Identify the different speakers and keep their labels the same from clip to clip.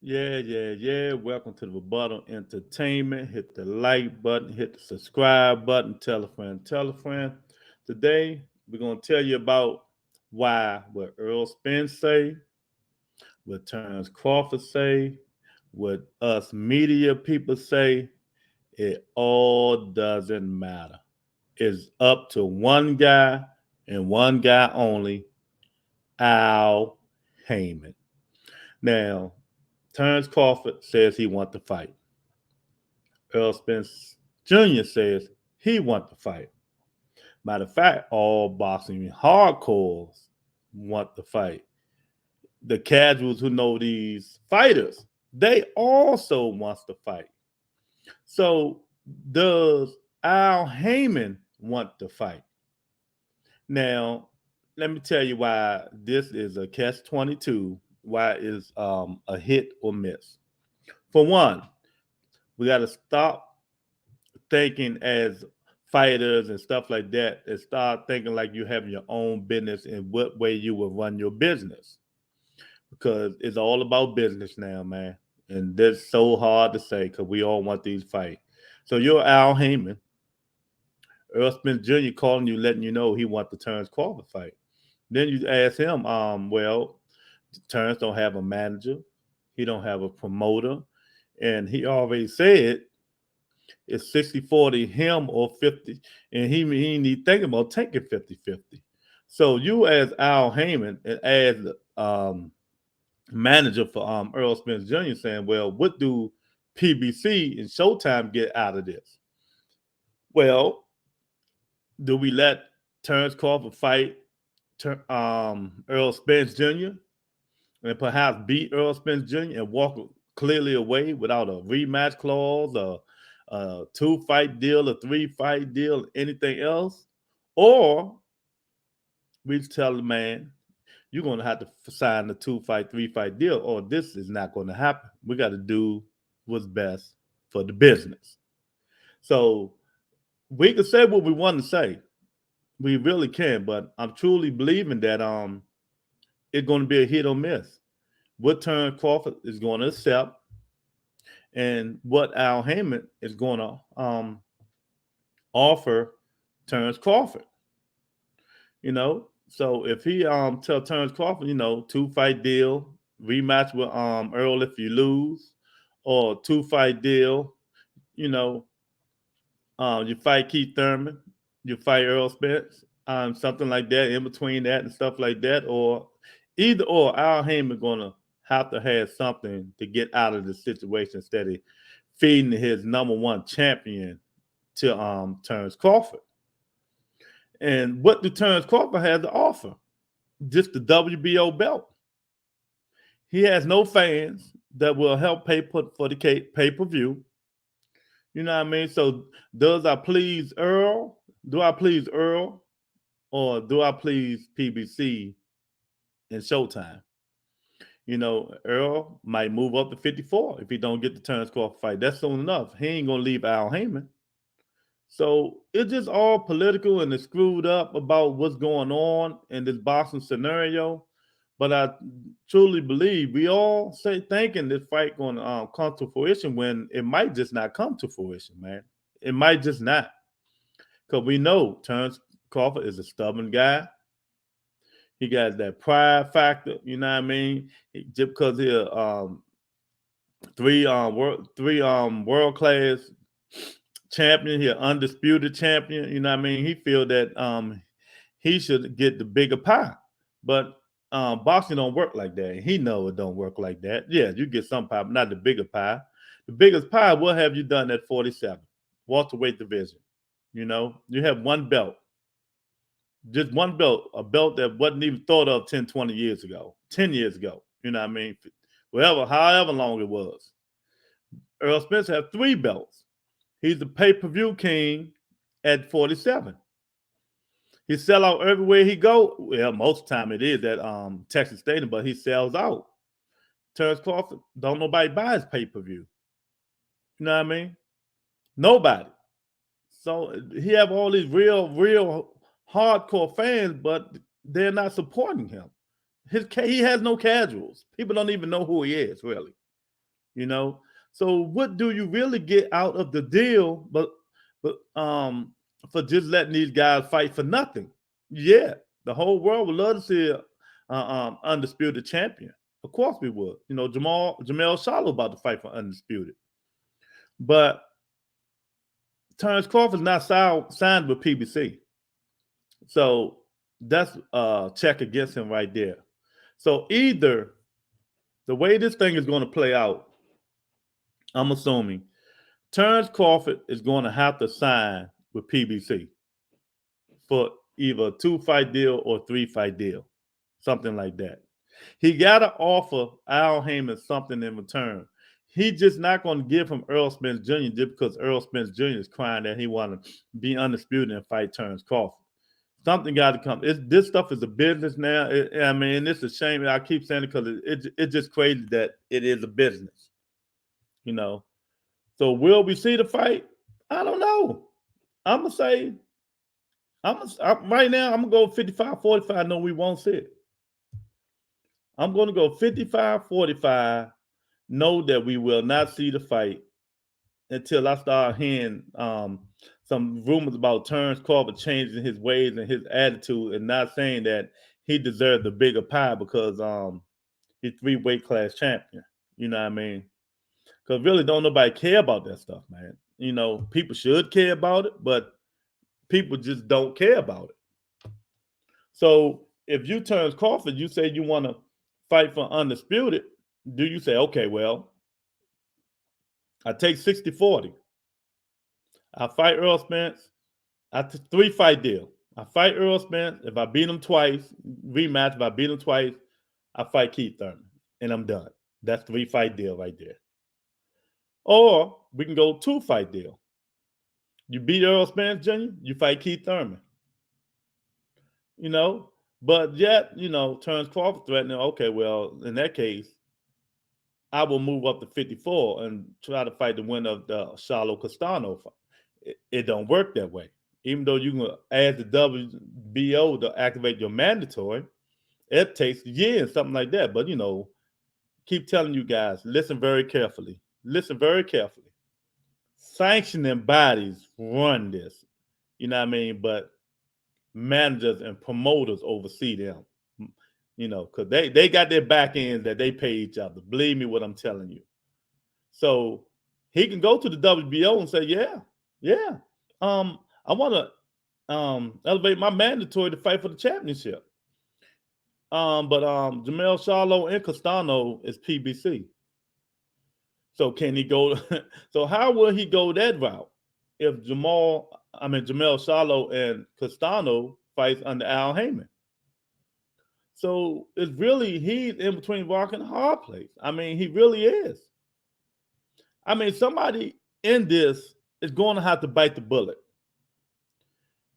Speaker 1: Yeah. Welcome to the Rebuttal Entertainment. Hit the like button, hit the subscribe button, tell a friend, tell a friend. Today, we're going to tell you about why what Earl Spence say, what Terrence Crawford say, what us media people say. It all doesn't matter. It's up to one guy and one guy only, Al Heyman. Now, Terrence Crawford says he wants to fight. Errol Spence Jr. says he wants to fight. Matter of fact, all boxing hardcores want to fight. The casuals who know these fighters, they also wants to fight. So does Al Heyman want to fight? Now, let me tell you why this is a catch 22, why it's a hit or miss. For one, we got to stop thinking as fighters and stuff like that and start thinking like you have your own business and what way you will run your business. Because it's all about business now, man. And that's so hard to say because we all want these fights. So you're Al Heyman, Earl Spence Jr. calling you, letting you know he wants the Terrence Crawford fight. Then you ask him, well, Terrence don't have a manager, he don't have a promoter, and he already said it's 60-40 him or 50, and he need thinking about taking 50-50. So you as Al Heyman and as manager for Earl Spence Jr. saying, well, what do PBC and Showtime get out of this? Well, do we let Terrence Crawford fight Earl Spence Jr. and perhaps beat Earl Spence Jr. and walk clearly away without a rematch clause, a 2-fight deal, a 3-fight deal, anything else? Or we tell the man, you're going to have to sign a 2-fight, 3-fight deal, or this is not going to happen. We got to do what's best for the business. So we can say what we want to say. We really can, but I'm truly believing that it's going to be a hit or miss. What Terrence Crawford is going to accept and what Al Heyman is going to offer Terrence Crawford. So if he tell Terrence Crawford, 2-fight deal, rematch with Errol if you lose, or 2-fight deal, you know, you fight Keith Thurman, you fight Earl Spence, something like that, in between that and stuff like that, or either or Al Heyman gonna have to have something to get out of the situation instead of feeding his number one champion to Terrence Crawford. And what do Terrence Crawford have to offer? Just the WBO belt. He has no fans that will help pay for the pay-per-view. You know what I mean? So does I please Earl? Do I please Earl? Or do I please PBC and Showtime? Earl might move up to 54 if he don't get the Terrence Crawford fight. That's soon enough. He ain't gonna leave Al Heyman. So it's just all political and it's screwed up about what's going on in this boxing scenario. But I truly believe we all say thinking this fight going to come to fruition when it might just not come to fruition, man. It might just not, because we know Terrence Crawford is a stubborn guy. He got that pride factor, you know what I mean? Just because he's three world class champion, he an undisputed champion, you know what I mean? He feel that he should get the bigger pie. But boxing don't work like that. He know it don't work like that. Yeah, you get some pie, but not the bigger pie. The biggest pie, what have you done at 47? Welterweight division. You have one belt. Just one belt, a belt that wasn't even thought of 10, 20 years ago, 10 years ago. You know what I mean? However long it was. Earl Spence had 3 belts. He's the pay-per-view king at 47. He sell out everywhere he go. Well, most of the time it is at Texas Stadium, but he sells out. Terrence Crawford, don't nobody buy his pay-per-view. You know what I mean? Nobody. So he have all these real hardcore fans, but they're not supporting him. He has no casuals. People don't even know who he is, really. you know. So what do you really get out of the deal? But for just letting these guys fight for nothing? Yeah, the whole world would love to see a undisputed champion. Of course we would. You know, Jamel Charlo about to fight for undisputed, but Terrence Crawford's not signed with PBC, so that's a check against him right there. So either the way this thing is going to play out, I'm assuming Terrence Crawford is going to have to sign with PBC for either a 2-fight deal or a 3-fight deal, something like that. He got to offer Al Hayman something in return. He's just not going to give him Errol Spence Jr. just because Errol Spence Jr. is crying that he want to be undisputed and fight Terrence Crawford. Something got to come. This stuff is a business now. I mean, it's a shame. I keep saying it because it's just crazy that it is a business, you know. So will we see the fight? I don't know. I'm gonna say, right now. I'm gonna go 55-45. No, we won't see it. I'm gonna go 55-45. Know that we will not see the fight until I start hearing some rumors about Terrence Crawford changing his ways and his attitude, and not saying that he deserved the bigger pie because he's 3 weight class champion. You know what I mean? Because really don't nobody care about that stuff, man. You know, people should care about it, but people just don't care about it. So if you Terrence Crawford, you say you want to fight for undisputed, do you say, okay, well, I take 60-40. I fight Errol Spence. 3-fight deal. I fight Errol Spence. If I beat him twice, rematch. If I beat him twice, I fight Keith Thurman, and I'm done. That's 3-fight deal right there. Or we can go 2-fight deal. You beat Errol Spence Jr., you fight Keith Thurman. You know, but yet, you know, Terrence Crawford threatening, okay, well, in that case, I will move up to 54 and try to fight the winner of the Charlo Castano fight. It don't work that way. Even though you can add the WBO to activate your mandatory, it takes years, something like that. But, you know, keep telling you guys, listen very carefully. Listen very carefully. Sanctioning bodies run this. You know what I mean? But managers and promoters oversee them. You know, because they got their back ends that they pay each other. Believe me what I'm telling you. So he can go to the WBO and say, yeah. I want to elevate my mandatory to fight for the championship. But Jamel Charlo and Castano is PBC. So can he go? So how will he go that route if Jamel Charlo and Castano fights under Al Hayman? So it's really, he's in between rock and a hard place. I mean, he really is. I mean, somebody in this is going to have to bite the bullet.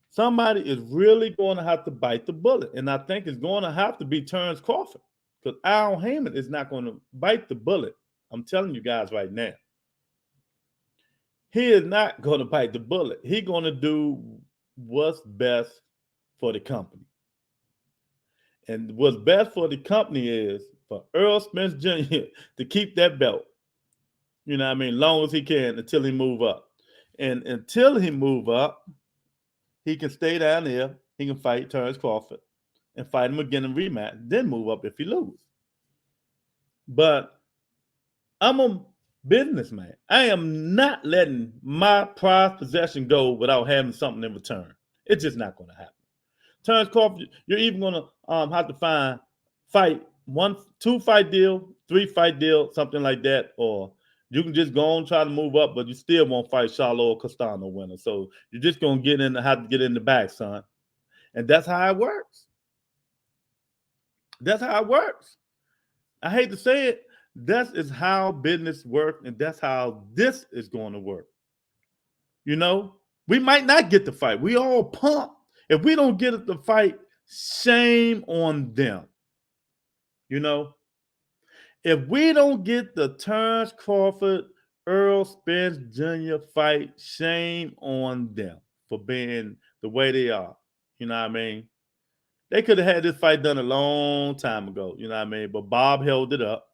Speaker 1: Somebody is really going to have to bite the bullet. And I think it's going to have to be Terrence Crawford, because Al Hayman is not going to bite the bullet. I'm telling you guys right now. He is not going to bite the bullet. He's going to do what's best for the company. And what's best for the company is for Errol Spence Jr. to keep that belt. You know what I mean? Long as he can until he move up. And until he move up, he can stay down there. He can fight Terrence Crawford and fight him again in rematch, then move up if he lose. But I'm a businessman. I am not letting my prized possession go without having something in return. It's just not going to happen. Terrence Crawford, you're even going to have to fight 2-fight deal, 3-fight deal, something like that, or you can just go and try to move up, but you still won't fight Charlo or Castano winner. So you're just going to have to get in the back, son. And that's how it works. That's how it works. I hate to say it. That is how business works, and that's how this is going to work. You know, we might not get the fight. We all pumped. If we don't get the fight, shame on them. You know, if we don't get the Terrence Crawford, Errol Spence Jr. fight, shame on them for being the way they are. You know what I mean? They could have had this fight done a long time ago. You know what I mean? But Bob held it up.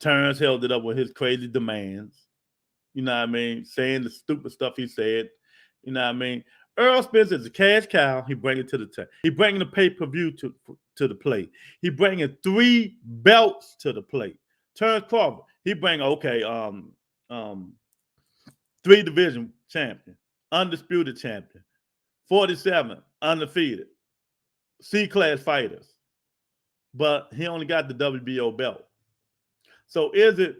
Speaker 1: Terrence held it up with his crazy demands. You know what I mean? Saying the stupid stuff he said. You know what I mean? Errol Spence is a cash cow. He bring it to the table. He bringing the pay-per-view to the plate. He bringing 3 belts to the plate. Terrence Crawford, he bring um 3 division champion, undisputed champion, 47 undefeated, C-class fighters, but he only got the WBO belt. So is it,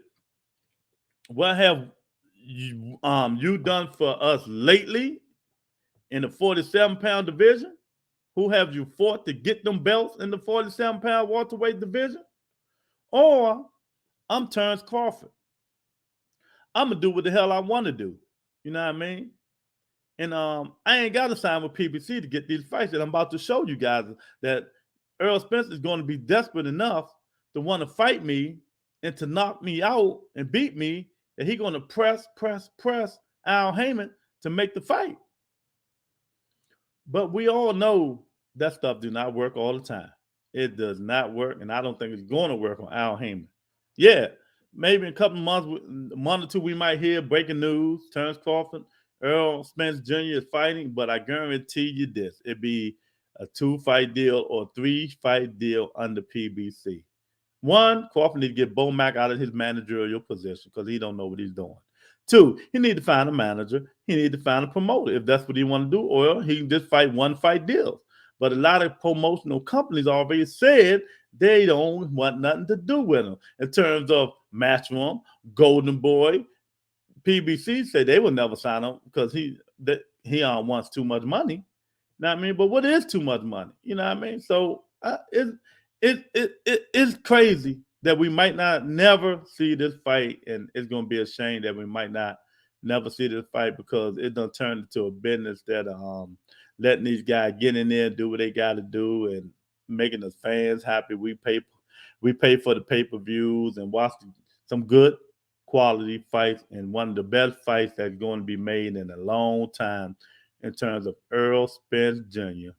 Speaker 1: what have you done for us lately in the 47-pound division? Who have you fought to get them belts in the 47-pound welterweight division? Or I'm Terrence Crawford. I'm gonna do what the hell I want to do. You know what I mean? And I ain't got to sign with PBC to get these fights that I'm about to show you guys. That Errol Spence is going to be desperate enough to want to fight me and to knock me out and beat me, that he's going to press Al Hayman to make the fight. But we all know that stuff do not work all the time. It does not work, and I don't think it's going to work on Al Hayman. Yeah, maybe in a couple of months, a month or two, we might hear breaking news. Terrence Crawford, Errol Spence Jr. is fighting, but I guarantee you this: it'd be a 2-fight deal or 3-fight deal under PBC. One, Crawford need to get Bo Mack out of his managerial position because he don't know what he's doing. 2, he need to find a manager. He need to find a promoter if that's what he want to do, or he can just fight 1-fight deals. But a lot of promotional companies already said they don't want nothing to do with him in terms of Matchroom, Golden Boy. PBC said they would never sign him because he wants too much money. You know what I mean? But what is too much money? You know what I mean? So it's crazy that we might not never see this fight, and it's going to be a shame that we might not never see this fight because it done turned into a business that letting these guys get in there and do what they got to do and making the fans happy. We pay for the pay-per-views and watch some good quality fights, and one of the best fights that's going to be made in a long time in terms of Errol Spence Jr.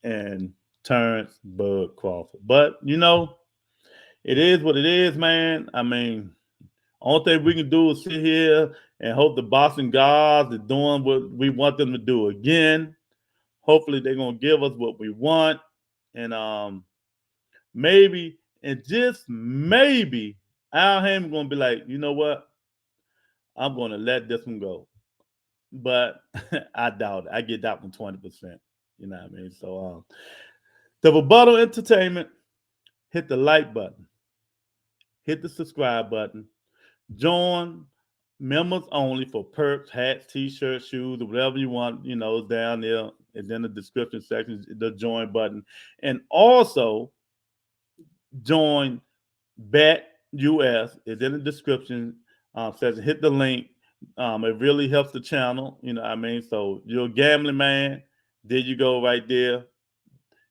Speaker 1: and Terrence Bud Crawford. But, you know, it is what it is, man. I mean, only thing we can do is sit here and hope the Boston Gods are doing what we want them to do again. Hopefully they're going to give us what we want. And maybe, and just maybe, Al Hayman going to be like, you know what? I'm going to let this one go. But I doubt it. I get that one 20%. You know what I mean? So, the Rebuttal Entertainment, hit the like button. Hit the subscribe button. Join members only for perks, hats, t-shirts, shoes, or whatever you want. You know, down there. It's in the description section, the join button. And also, join Bet US. It's in the description section. Hit the link. It really helps the channel. You know what I mean? So you're a gambling man. There you go right there.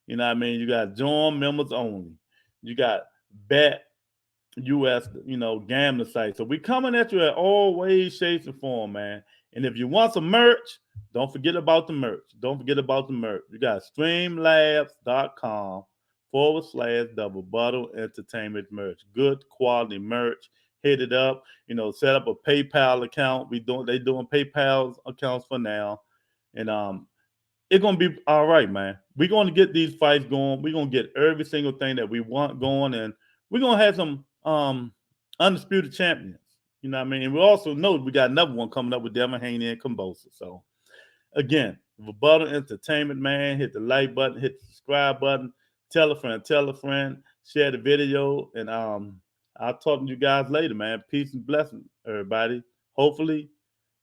Speaker 1: You know what I mean? You got join members only. You got Bet US, you know, gambling site. So we coming at you at all ways, shapes, and form, man. And if you want some merch, don't forget about the merch. Don't forget about the merch. You got streamlabs.com/double bottle entertainment merch. Good quality merch. Hit it up. You know, set up a PayPal account. They doing PayPal accounts for now. And it's gonna be all right, man. We're gonna get these fights going. We're gonna get every single thing that we want going, and we're gonna have some undisputed champions. You know what I mean? And we also know we got another one coming up with Devin Haney and Combosa. So again, Rebuttal Entertainment, man. Hit the like button, hit the subscribe button, tell a friend, share the video, and I'll talk to you guys later, man. Peace and blessings, everybody. Hopefully,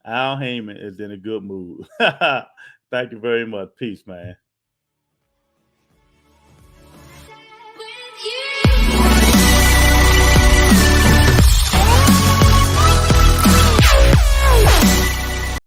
Speaker 1: Al Hayman is in a good mood. Thank you very much. Peace, man.